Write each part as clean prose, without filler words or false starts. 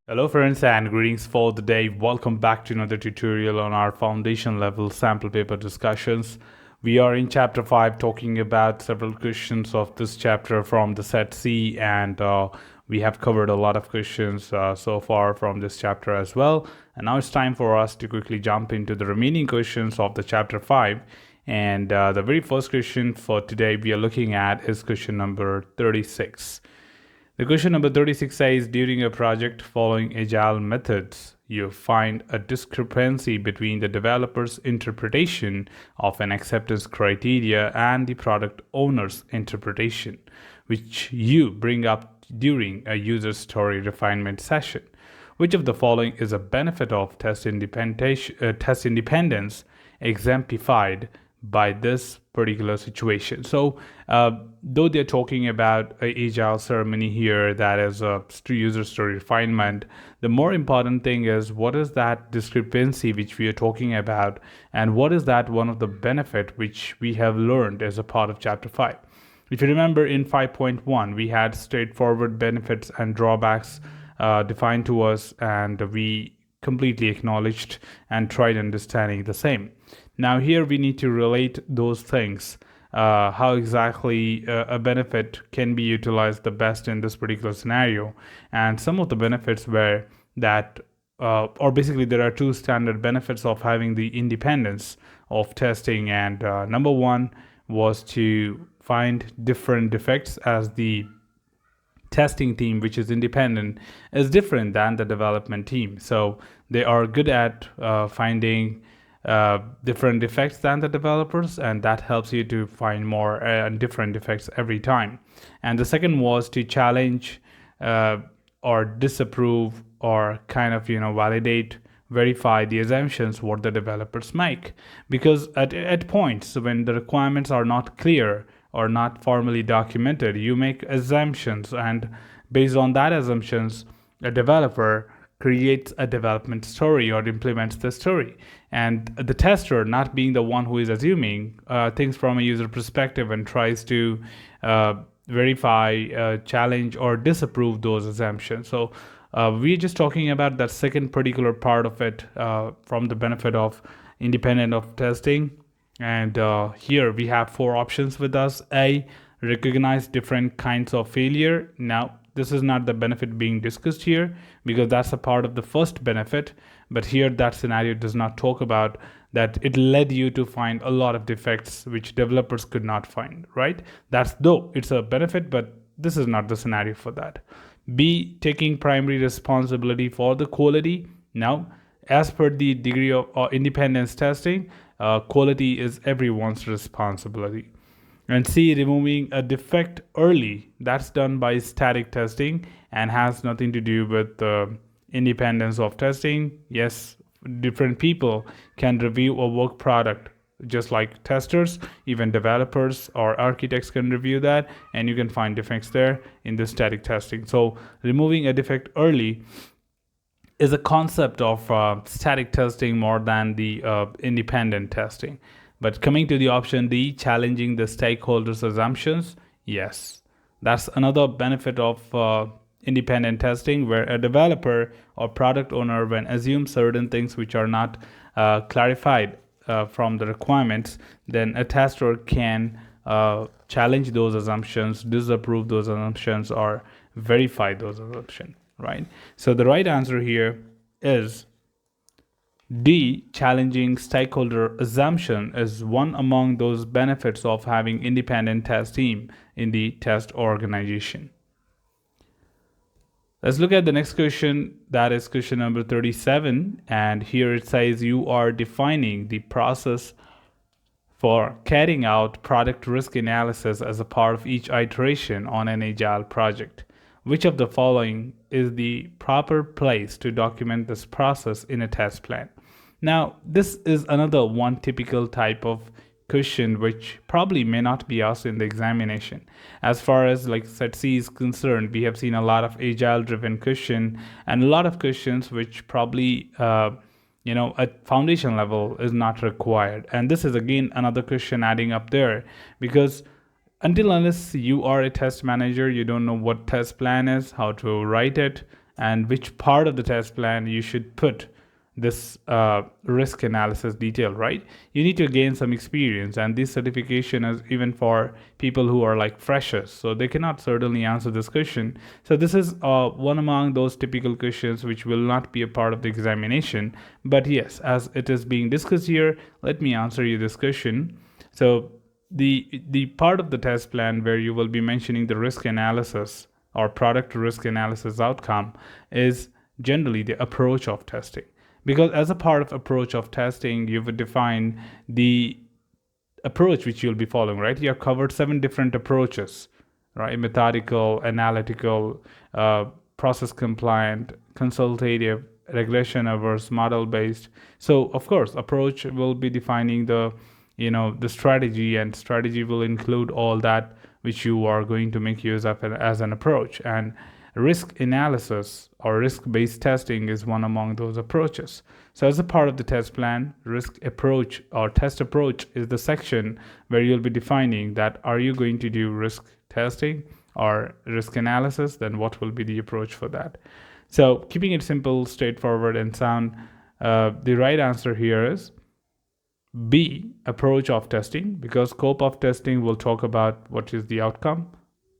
Hello friends and greetings for the day. Welcome back to another tutorial on our foundation level sample paper discussions. We are in chapter 5 talking about several questions of this chapter from the set C, and we have covered a lot of questions so far from this chapter as well. And now it's time for us to quickly jump into the remaining questions of the chapter 5. And the very first question for today we are looking at is question number 36. The question number 36 says, during a project following agile methods, you find a discrepancy between the developer's interpretation of an acceptance criteria and the product owner's interpretation, which you bring up during a user story refinement session. Which of the following is a benefit of test independence exemplified by this particular situation? So though they're talking about an agile ceremony here, that is a user story refinement, the more important thing is what is that discrepancy which we are talking about, and what is that one of the benefit which we have learned as a part of chapter 5. If you remember, in 5.1 we had straightforward benefits and drawbacks defined to us, and we completely acknowledged and tried understanding the same. Now here we need to relate those things, how exactly a benefit can be utilized the best in this particular scenario. And some of the benefits were that, or basically there are two standard benefits of having the independence of testing. And number one was to find different defects, as the testing team, which is independent, is different than the development team. So they are good at finding different defects than the developers, and that helps you to find more different defects every time. And the second was to challenge or disapprove, or kind of validate, verify the assumptions what the developers make, because at points when the requirements are not clear or not formally documented, you make assumptions, and based on that assumptions a developer creates a development story or implements the story. And the tester, not being the one who is assuming, thinks from a user perspective and tries to verify, challenge, or disapprove those assumptions. So we're just talking about that second particular part of it, from the benefit of independent of testing. And here we have four options with us. A, recognize different kinds of failure. Now this is not the benefit being discussed here, because that's a part of the first benefit, but here that scenario does not talk about that it led you to find a lot of defects which developers could not find, right? That's, though it's a benefit, but this is not the scenario for that. B, taking primary responsibility for the quality. Now, as per the degree of independence testing, quality is everyone's responsibility. And C, removing a defect early. That's done by static testing and has nothing to do with the independence of testing. Yes, different people can review a work product just like testers, even developers or architects can review that, and you can find defects there in the static testing. So removing a defect early is a concept of static testing more than the independent testing. But coming to the option D, challenging the stakeholders' assumptions, yes, that's another benefit of independent testing, where a developer or product owner, when assumes certain things which are not clarified from the requirements, then a tester can challenge those assumptions, disapprove those assumptions, or verify those assumptions, right? So the right answer here is D, challenging stakeholder assumption is one among those benefits of having independent test team in the test organization. Let's look at the next question. That is question number 37, and here it says you are defining the process for carrying out product risk analysis as a part of each iteration on an agile project. Which of the following is the proper place to document this process in a test plan? Now, this is another one typical type of question which probably may not be asked in the examination. As far as like set C is concerned, we have seen a lot of agile driven question and a lot of questions which probably at foundation level is not required. And this is again another question adding up there, because until unless you are a test manager, you don't know what test plan is, how to write it, and which part of the test plan you should put this risk analysis detail, right? You need to gain some experience, and this certification is even for people who are like freshers, so they cannot certainly answer this question. So this is one among those typical questions which will not be a part of the examination, but yes, as it is being discussed here, let me answer you this question. So the part of the test plan where you will be mentioning the risk analysis or product risk analysis outcome is generally the approach of testing, because as a part of approach of testing, you would define the approach which you'll be following, right? You have covered 7 different approaches, right? Methodical, analytical, process compliant, consultative, regression averse, model based. So of course, approach will be defining the the strategy, and strategy will include all that which you are going to make use of as an approach. And risk analysis or risk-based testing is one among those approaches. So as a part of the test plan, risk approach or test approach is the section where you'll be defining that are you going to do risk testing or risk analysis, then what will be the approach for that. So keeping it simple, straightforward, and sound, the right answer here is B, approach of testing, because scope of testing will talk about what is the outcome,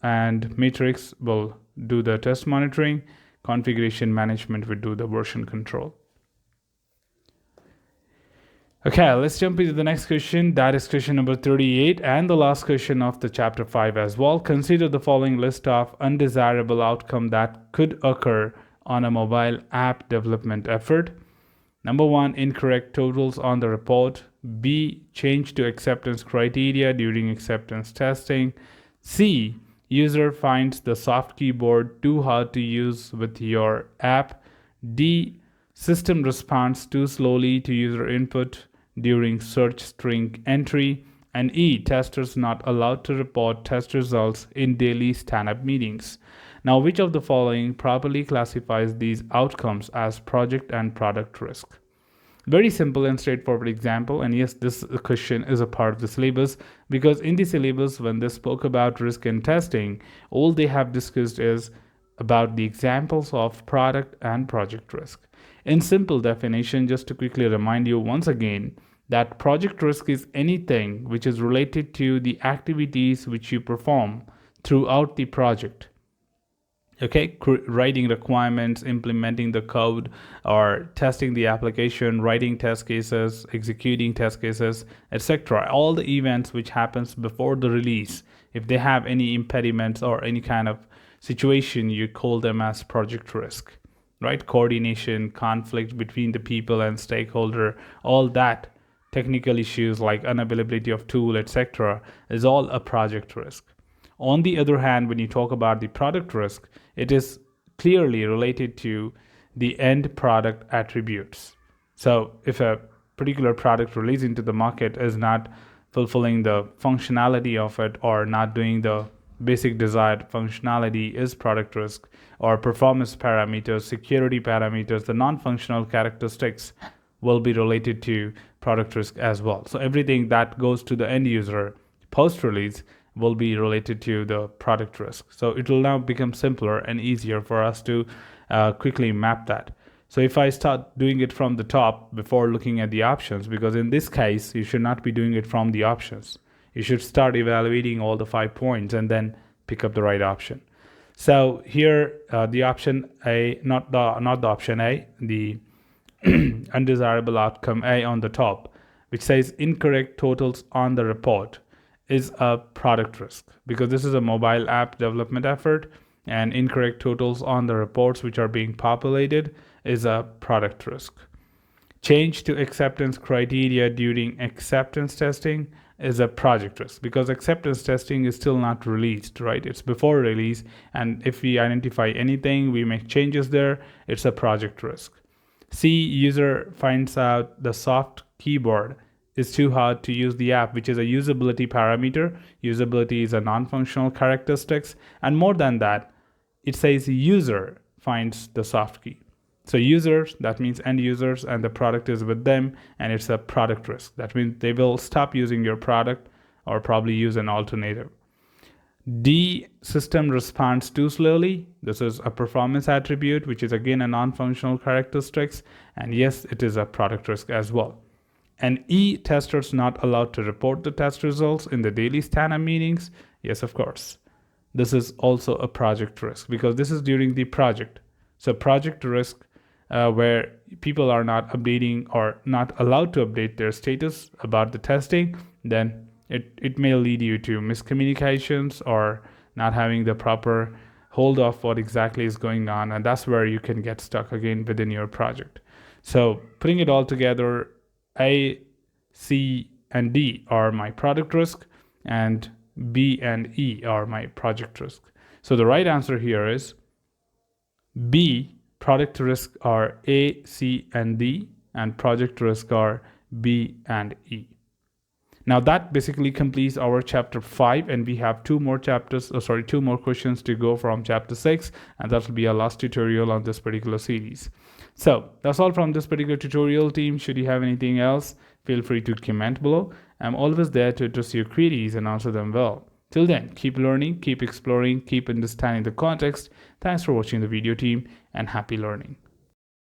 and matrix will do the test monitoring, configuration management will do the version control. Okay, let's jump into the next question. That is question number 38 and the last question of the chapter 5 as well. Consider the following list of undesirable outcome that could occur on a mobile app development effort. Number 1, incorrect totals on the report. B, change to acceptance criteria during acceptance testing. C, user finds the soft keyboard too hard to use with your app. D, system responds too slowly to user input during search string entry. And E, testers not allowed to report test results in daily stand-up meetings. Now, which of the following properly classifies these outcomes as project and product risk? Very simple and straightforward example, and yes, this question is a part of the syllabus, because in the syllabus when they spoke about risk and testing, all they have discussed is about the examples of product and project risk. In simple definition, just to quickly remind you once again, that project risk is anything which is related to the activities which you perform throughout the project. Okay, writing requirements, implementing the code, or testing the application, writing test cases, executing test cases, etc. All the events which happens before the release, if they have any impediments or any kind of situation, you call them as project risk, right? Coordination, conflict between the people and stakeholder, all that technical issues like unavailability of tool, etc. is all a project risk. On the other hand, when you talk about the product risk, it is clearly related to the end product attributes. So if a particular product released into the market is not fulfilling the functionality of it or not doing the basic desired functionality, is product risk. Or performance parameters, security parameters, the non-functional characteristics will be related to product risk as well. So everything that goes to the end user post-release will be related to the product risk. So it will now become simpler and easier for us to quickly map that. So if I start doing it from the top before looking at the options, because in this case, you should not be doing it from the options. You should start evaluating all the 5 points and then pick up the right option. So here, the option A, not the option A, the undesirable outcome A on the top, which says incorrect totals on the report, is a product risk, because this is a mobile app development effort, and incorrect totals on the reports which are being populated is a product risk. Change to acceptance criteria during acceptance testing is a project risk, because acceptance testing is still not released, right? It's before release, and if we identify anything, we make changes there, it's a project risk. C, user finds out the soft keyboard is too hard to use the app, which is a usability parameter. Usability is a non-functional characteristics, and more than that, it says user finds the soft key. So users, that means end users, and the product is with them, and it's a product risk. That means they will stop using your product or probably use an alternative. D, system responds too slowly. This is a performance attribute, which is again a non-functional characteristics. And yes, it is a product risk as well. And E, testers not allowed to report the test results in the daily stand-up meetings. Yes, of course. This is also a project risk because this is during the project. So project risk where people are not updating or not allowed to update their status about the testing, then it may lead you to miscommunications or not having the proper hold of what exactly is going on. And that's where you can get stuck again within your project. So putting it all together, A, C, and D are my product risk, and B and E are my project risk. So the right answer here is B. Product risk are A, C, and D, and project risk are B and E. Now that basically completes our chapter 5, and we have two more questions to go from chapter 6, and that will be our last tutorial on this particular series. So that's all from this particular tutorial, team. Should you have anything else, feel free to comment below. I'm always there to address your queries and answer them well. Till then, keep learning, keep exploring, keep understanding the context. Thanks for watching the video, team, and happy learning.